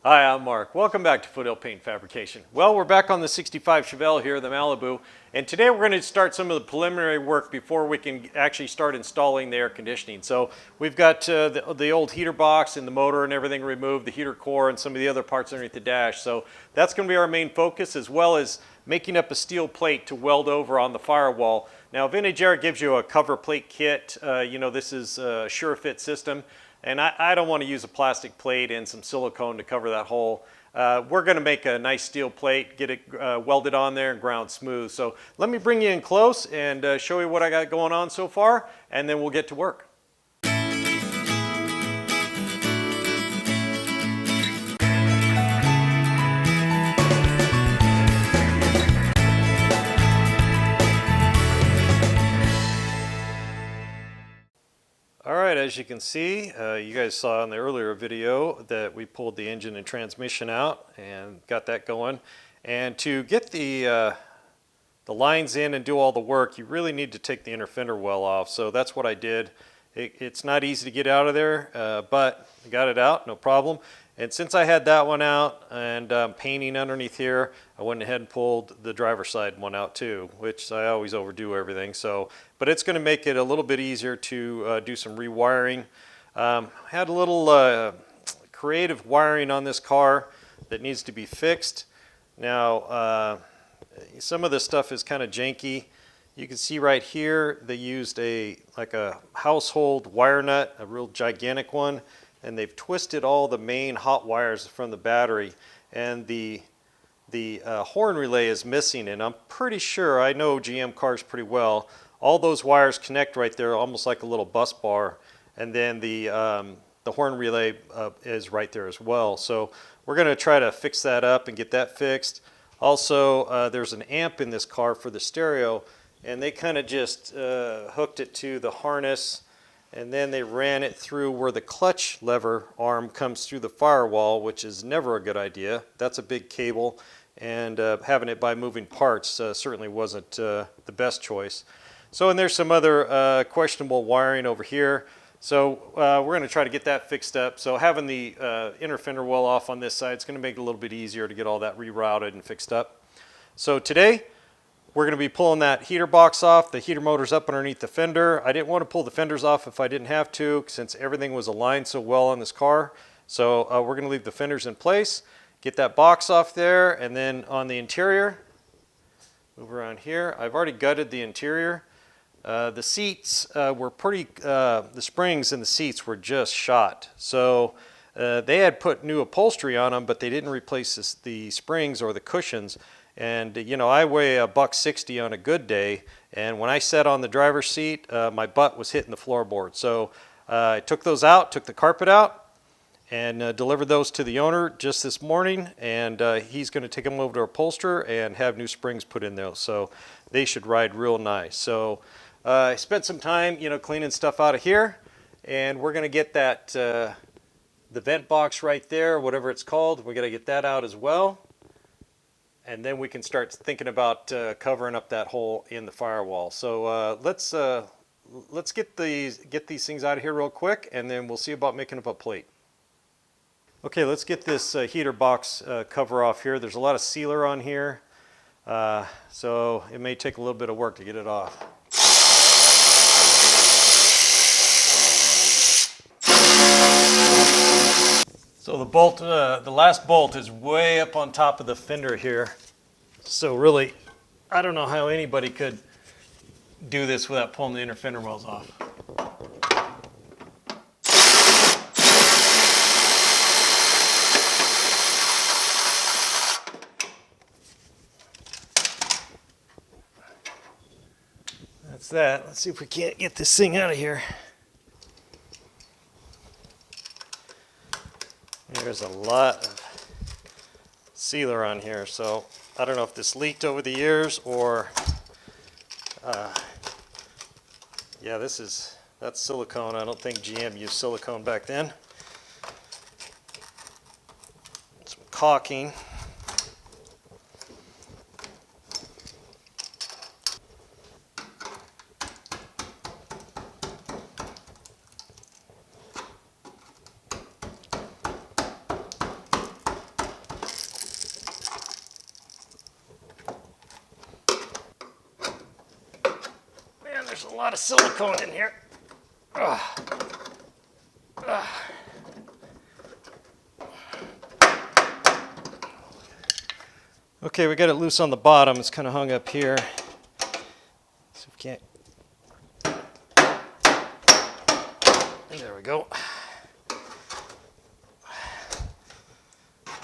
Hi, I'm Mark. Welcome back to Foothill Paint Fabrication. Well, we're back on the 65 Chevelle here, the Malibu, and today we're going to start some of the preliminary work before we can actually start installing the air conditioning. So we've got the old heater box and the motor and everything removed, the heater core and some of the other parts underneath the dash. So that's going to be our main focus, as well as making up a steel plate to weld over on the firewall. Now, Vintage Air gives you a cover plate kit. This is a sure-fit system. And I don't want to use a plastic plate and some silicone to cover that hole. We're going to make a nice steel plate, get it welded on there and ground smooth. So let me bring you in close and show you what I got going on so far, and then we'll get to work. All right, as you can see, you guys saw in the earlier video that we pulled the engine and transmission out and got that going. And to get the lines in and do all the work, you really need to take the inner fender well off. So that's what I did. It's not easy to get out of there, but I got it out, no problem. And since I had that one out and painting underneath here, I went ahead and pulled the driver's side one out too, which I always overdo everything. But it's going to make it a little bit easier to do some rewiring. Had a little creative wiring on this car that needs to be fixed. Now, some of this stuff is kind of janky. You can see right here they used like a household wire nut, a real gigantic one, and they've twisted all the main hot wires from the battery, and the horn relay is missing. And I'm pretty sure, I know GM cars pretty well, all those wires connect right there almost like a little bus bar, and then the horn relay is right there as well. So we're going to try to fix that up and get that fixed. Also, there's an amp in this car for the stereo, and they kind of just hooked it to the harness, and then they ran it through where the clutch lever arm comes through the firewall, which is never a good idea. That's a big cable, and having it by moving parts certainly wasn't the best choice. So, and there's some other questionable wiring over here. So we're going to try to get that fixed up. So having the inner fender well off on this side is going to make it a little bit easier to get all that rerouted and fixed up. So today, we're going to be pulling that heater box off. The heater motor's up underneath the fender. I didn't want to pull the fenders off if I didn't have to, since everything was aligned so well on this car. So we're going to leave the fenders in place, get that box off there, and then on the interior, move around here. I've already gutted the interior. The seats were the springs in the seats were just shot. So they had put new upholstery on them, but they didn't replace the springs or the cushions. And I weigh $160 on a good day, and when I sat on the driver's seat, my butt was hitting the floorboard. So I took those out, took the carpet out, and delivered those to the owner just this morning, and he's going to take them over to upholster and have new springs put in there. So they should ride real nice. So I spent some time, cleaning stuff out of here, and we're going to get that the vent box right there, whatever it's called. We're going to get that out as well. And then we can start thinking about covering up that hole in the firewall. So let's get these things out of here real quick, and then we'll see about making up a plate. Okay, let's get this heater box cover off here. There's a lot of sealer on here, so it may take a little bit of work to get it off. So the bolt, the last bolt is way up on top of the fender here. So really, I don't know how anybody could do this without pulling the inner fender wells off. That's that. Let's see if we can't get this thing out of here. There's a lot of sealer on here, so I don't know if this leaked over the years or, yeah, that's silicone. I don't think GM used silicone back then. Some caulking. lot of silicone in here. Ugh. Ugh. Okay, we got it loose on the bottom. It's kind of hung up here. So we can't. There we go.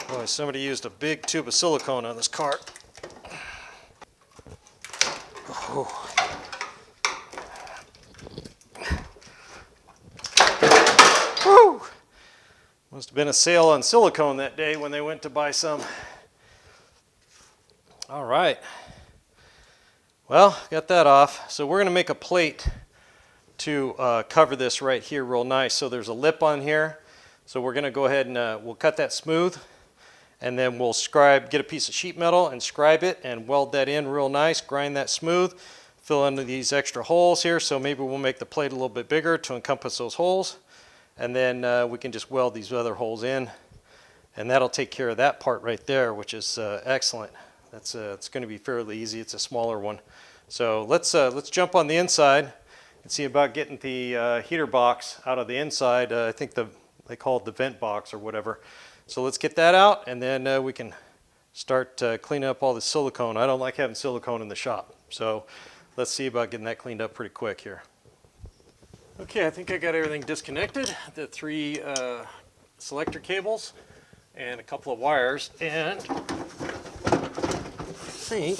Boy, somebody used a big tube of silicone on this cart. Oh. Woo! Must have been a sale on silicone that day when they went to buy some. All right. Well, got that off. So we're going to make a plate to cover this right here real nice. So there's a lip on here. So we're going to go ahead and we'll cut that smooth. And then we'll get a piece of sheet metal and scribe it and weld that in real nice, grind that smooth, fill in these extra holes here. So maybe we'll make the plate a little bit bigger to encompass those holes. And then we can just weld these other holes in. And that'll take care of that part right there, which is excellent. It's going to be fairly easy. It's a smaller one. So let's jump on the inside and see about getting the heater box out of the inside. I think they call it the vent box or whatever. So let's get that out, and then we can start cleaning up all the silicone. I don't like having silicone in the shop. So let's see about getting that cleaned up pretty quick here. Okay, I think I got everything disconnected. The 3 selector cables and a couple of wires, and I think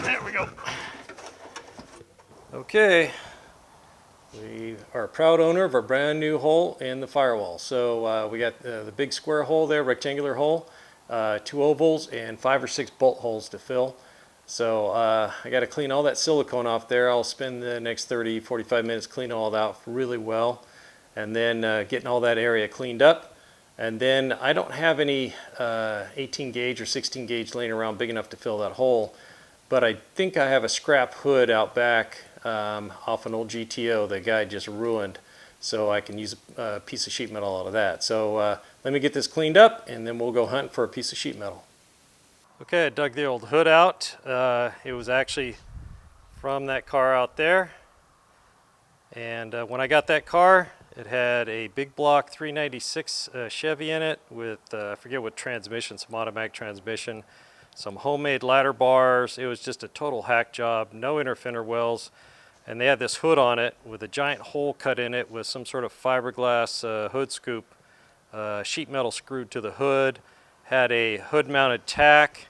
there we go. Okay. We are a proud owner of our brand new hole in the firewall. So we got the big square hole there, rectangular hole, 2 ovals, and 5 or 6 bolt holes to fill. So I got to clean all that silicone off there. I'll spend the next 30-45 minutes cleaning all that out really well, and then getting all that area cleaned up. And then I don't have any 18 gauge or 16 gauge laying around big enough to fill that hole, but I think I have a scrap hood out back off an old GTO the guy just ruined, so I can use a piece of sheet metal out of that. So let me get this cleaned up, and then we'll go hunt for a piece of sheet metal. Okay, I dug the old hood out. It was actually from that car out there, and when I got that car, it had a big block 396 Chevy in it with I forget what transmission, some automatic transmission, some homemade ladder bars. It was just a total hack job, no inner fender wells. And they had this hood on it with a giant hole cut in it with some sort of fiberglass hood scoop, sheet metal screwed to the hood, had a hood mounted tack,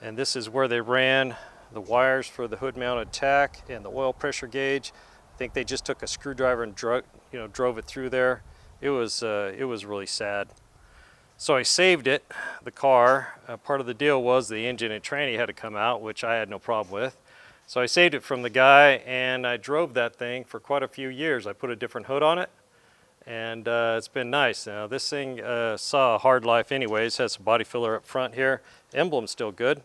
and this is where they ran the wires for the hood mounted tack and the oil pressure gauge. I think they just took a screwdriver and drove it through there. It was really sad. So I saved it, the car. Part of the deal was the engine and tranny had to come out, which I had no problem with. So I saved it from the guy, and I drove that thing for quite a few years. I put a different hood on it, and it's been nice. Now this thing saw a hard life anyways. Has some body filler up front here. Emblem's still good,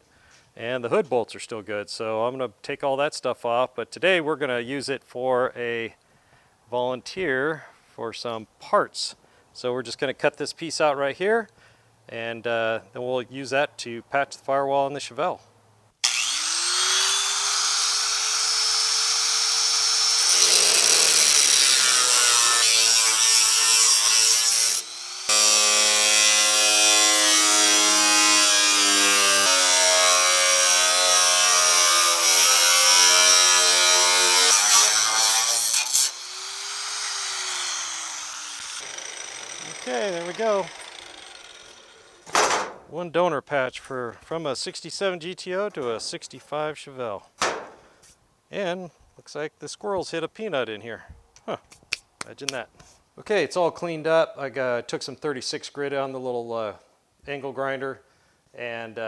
and the hood bolts are still good. So I'm going to take all that stuff off, but today we're going to use it for a volunteer for some parts. So we're just going to cut this piece out right here, and then we'll use that to patch the firewall in the Chevelle. Okay, there we go. One donor patch from a 67 GTO to a 65 Chevelle. And looks like the squirrels hit a peanut in here. Huh, imagine that. Okay, it's all cleaned up. I took some 36 grit on the little angle grinder and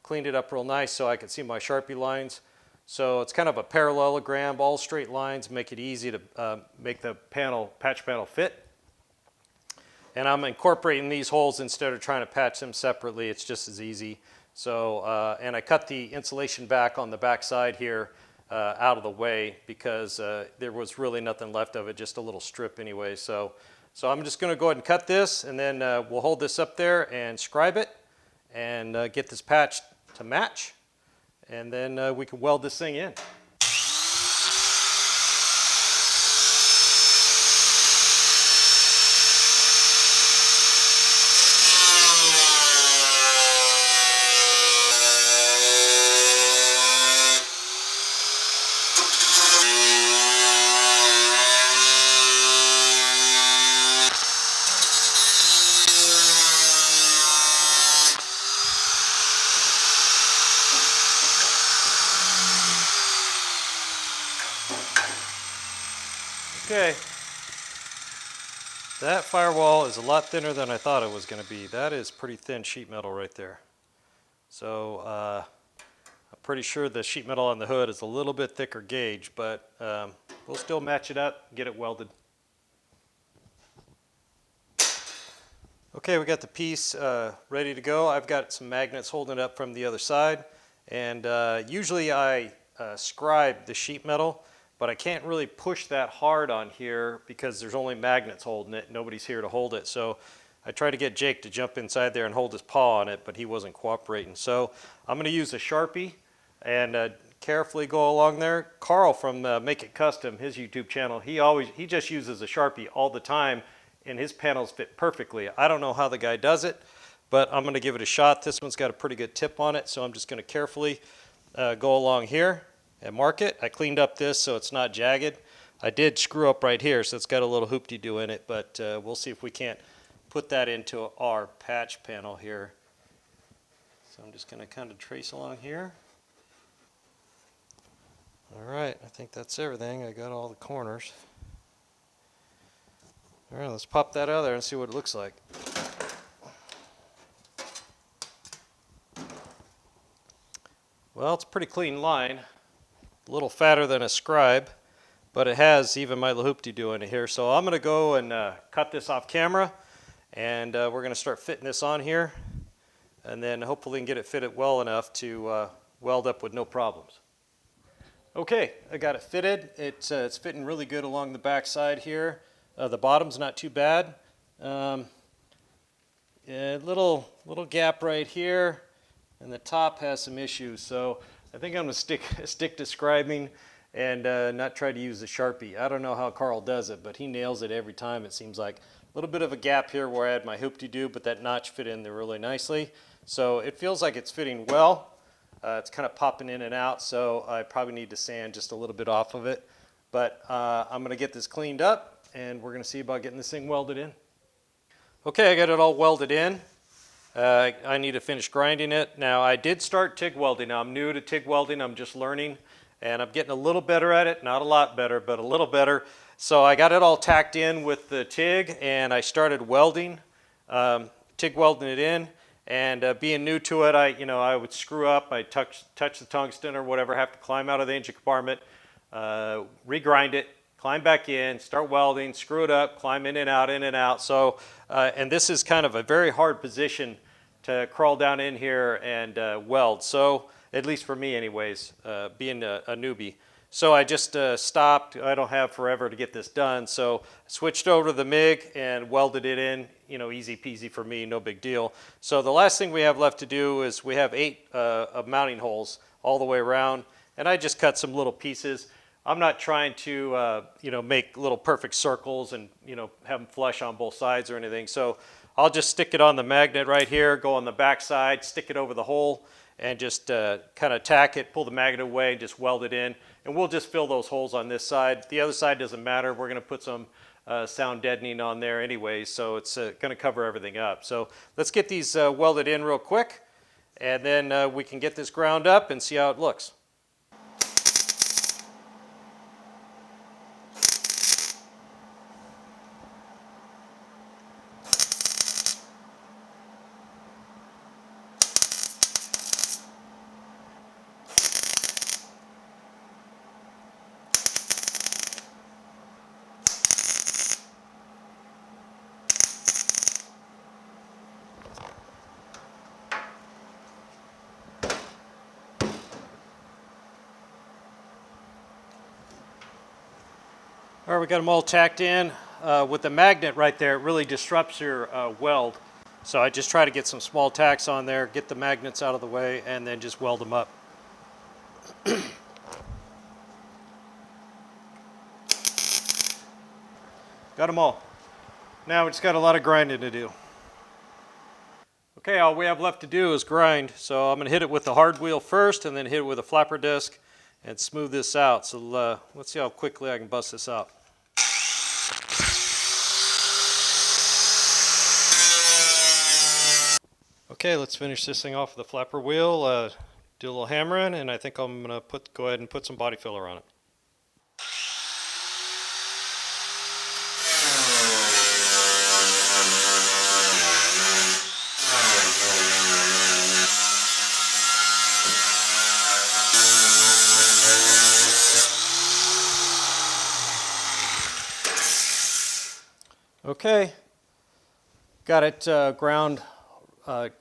cleaned it up real nice so I could see my Sharpie lines. So it's kind of a parallelogram, all straight lines, make it easy to make the patch panel fit. And I'm incorporating these holes instead of trying to patch them separately. It's just as easy. So, and I cut the insulation back on the back side here out of the way because there was really nothing left of it, just a little strip anyway. So I'm just going to go ahead and cut this, and then we'll hold this up there and scribe it and get this patch to match, and then we can weld this thing in. Okay, that firewall is a lot thinner than I thought it was going to be. That is pretty thin sheet metal right there. So I'm pretty sure the sheet metal on the hood is a little bit thicker gauge, but we'll still match it up, get it welded. Okay, we got the piece ready to go. I've got some magnets holding it up from the other side, and usually I scribe the sheet metal, but I can't really push that hard on here because there's only magnets holding it. Nobody's here to hold it. So I tried to get Jake to jump inside there and hold his paw on it, but he wasn't cooperating. So I'm going to use a Sharpie and carefully go along there. Carl from Make It Custom, his YouTube channel, he just uses a Sharpie all the time, and his panels fit perfectly. I don't know how the guy does it, but I'm going to give it a shot. This one's got a pretty good tip on it, so I'm just going to carefully go along here and mark it. I cleaned up this so it's not jagged. I did screw up right here, so it's got a little hoop-de-doo in it, but we'll see if we can't put that into our patch panel here. So I'm just going to kind of trace along here. All right, I think that's everything. I got all the corners. All right, let's pop that out of there and see what it looks like. Well, it's a pretty clean line. A little fatter than a scribe, but it has even my little hoop-de-doo in it here. So I'm going to go and cut this off camera, and we're going to start fitting this on here, and then hopefully get it fitted well enough to weld up with no problems. Okay, I got it fitted. It's fitting really good along the back side here. The bottom's not too bad. A little gap right here, and the top has some issues. So I think I'm going to stick to scribing and not try to use the Sharpie. I don't know how Carl does it, but he nails it every time, it seems like. A little bit of a gap here where I had my hoop-de-doo, but that notch fit in there really nicely. So it feels like it's fitting well. It's kind of popping in and out, so I probably need to sand just a little bit off of it. But I'm going to get this cleaned up, and we're going to see about getting this thing welded in. Okay, I got it all welded in. I need to finish grinding it. Now, I did start TIG welding. Now, I'm new to TIG welding. I'm just learning, and I'm getting a little better at it. Not a lot better, but a little better. So I got it all tacked in with the TIG, and I started welding, TIG welding it in. And being new to it, I would screw up. I'd touch the tungsten or whatever, have to climb out of the engine compartment, regrind it, climb back in, start welding, screw it up, climb in and out. So, and this is kind of a very hard position to crawl down in here and weld. So, at least for me anyways, being a newbie. So I just stopped. I don't have forever to get this done. So I switched over to the MIG and welded it in, easy peasy for me, no big deal. So the last thing we have left to do is we have 8 mounting holes all the way around, and I just cut some little pieces. I'm not trying to, make little perfect circles and, have them flush on both sides or anything. So I'll just stick it on the magnet right here, go on the back side, stick it over the hole, and just kind of tack it, pull the magnet away, and just weld it in. And we'll just fill those holes on this side. The other side doesn't matter. We're going to put some sound deadening on there anyway, so it's going to cover everything up. So let's get these welded in real quick, and then we can get this ground up and see how it looks. All right, we got them all tacked in. With the magnet right there, it really disrupts your weld. So I just try to get some small tacks on there, get the magnets out of the way, and then just weld them up. Got them all. Now we just got a lot of grinding to do. Okay, all we have left to do is grind. So I'm going to hit it with the hard wheel first and then hit it with a flapper disc and smooth this out. So let's see how quickly I can bust this out. Okay, let's finish this thing off with the flapper wheel, do a little hammering, and I think I'm going to go ahead and put some body filler on it. Okay, got it ground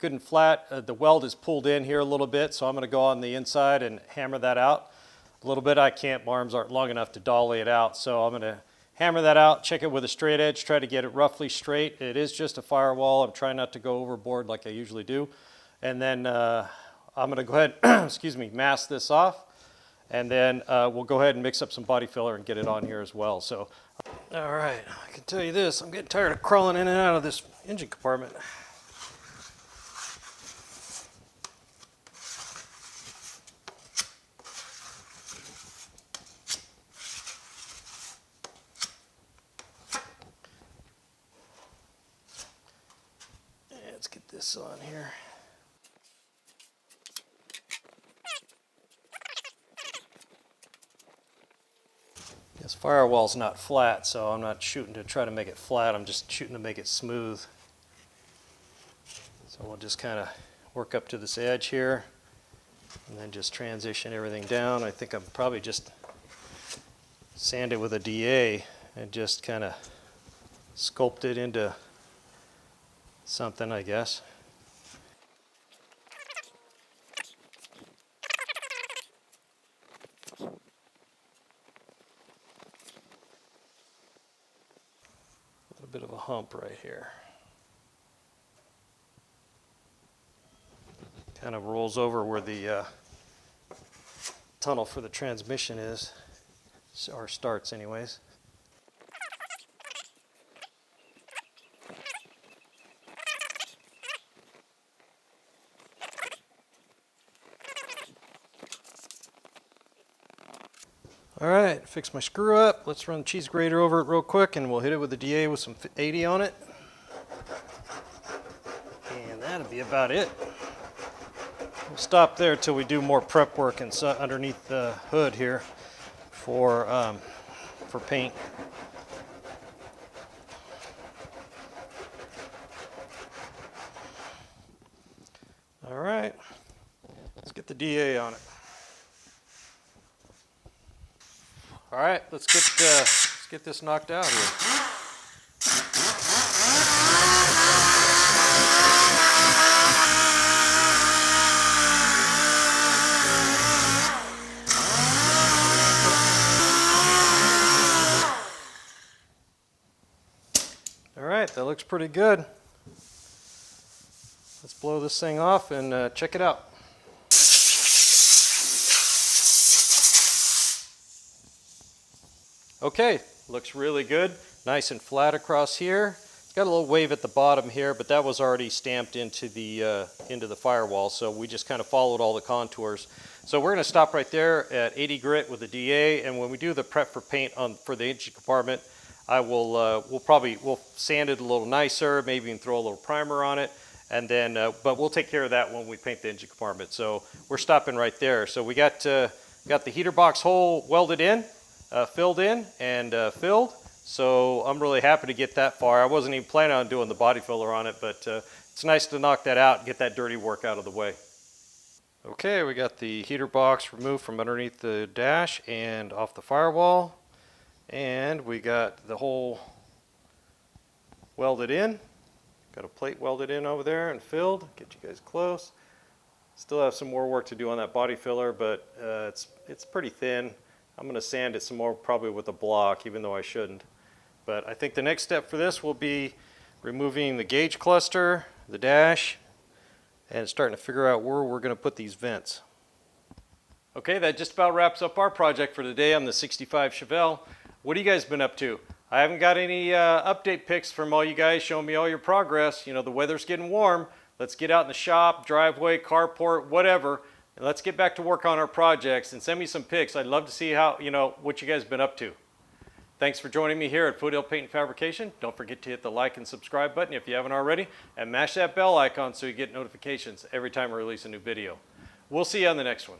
good and flat. The weld is pulled in here a little bit, so I'm going to go on the inside and hammer that out a little bit. I can't, my arms aren't long enough to dolly it out, so I'm going to hammer that out, check it with a straight edge, try to get it roughly straight. It is just a firewall. I'm trying not to go overboard like I usually do. And then I'm going to go ahead, excuse me, mask this off. And then we'll go ahead and mix up some body filler and get it on here as well. So, all right, I can tell you this, I'm getting tired of crawling in and out of this engine compartment. Let's get this on here. This firewall's not flat, so I'm not shooting to try to make it flat. I'm just shooting to make it smooth. So we'll just kind of work up to this edge here and then just transition everything down. I think I'm probably just sand it with a DA and just kind of sculpt it into something, I guess. A bit of a hump right here. Kind of rolls over where the tunnel for the transmission is, or starts anyways. All right, fix my screw up. Let's run the cheese grater over it real quick and we'll hit it with the DA with some 80 on it. And that'll be about it. We'll stop there till we do more prep work and underneath the hood here for paint. All right, let's get the DA on it. All right, let's get this knocked out here. All right, that looks pretty good. Let's blow this thing off and check it out. Okay, looks really good. Nice and flat across here. It's got a little wave at the bottom here, but that was already stamped into the firewall, so we just kind of followed all the contours. So we're going to stop right there at 80 grit with the DA, and when we do the prep for paint for the engine compartment, we'll sand it a little nicer, maybe even throw a little primer on it, and then but we'll take care of that when we paint the engine compartment. So we're stopping right there. So we got the heater box hole welded in. Filled in and filled, so I'm really happy to get that far. I wasn't even planning on doing the body filler on it, but it's nice to knock that out and get that dirty work out of the way. Okay, we got the heater box removed from underneath the dash and off the firewall, and we got the hole welded in. Got a plate welded in over there and filled. Get you guys close. Still have some more work to do on that body filler, but it's pretty thin. I'm going to sand it some more, probably with a block, even though I shouldn't. But I think the next step for this will be removing the gauge cluster, the dash and starting to figure out where we're going to put these vents. Okay, that just about wraps up our project for today on the 65 Chevelle. What have you guys been up to? I haven't got any update pics from all you guys showing me all your progress. You know, the weather's getting warm. Let's get out in the shop, driveway, carport, whatever, and let's get back to work on our projects and send me some pics. I'd love to see how, what you guys have been up to. Thanks for joining me here at Foothill Paint and Fabrication. Don't forget to hit the like and subscribe button if you haven't already, and mash that bell icon so you get notifications every time I release a new video. We'll see you on the next one.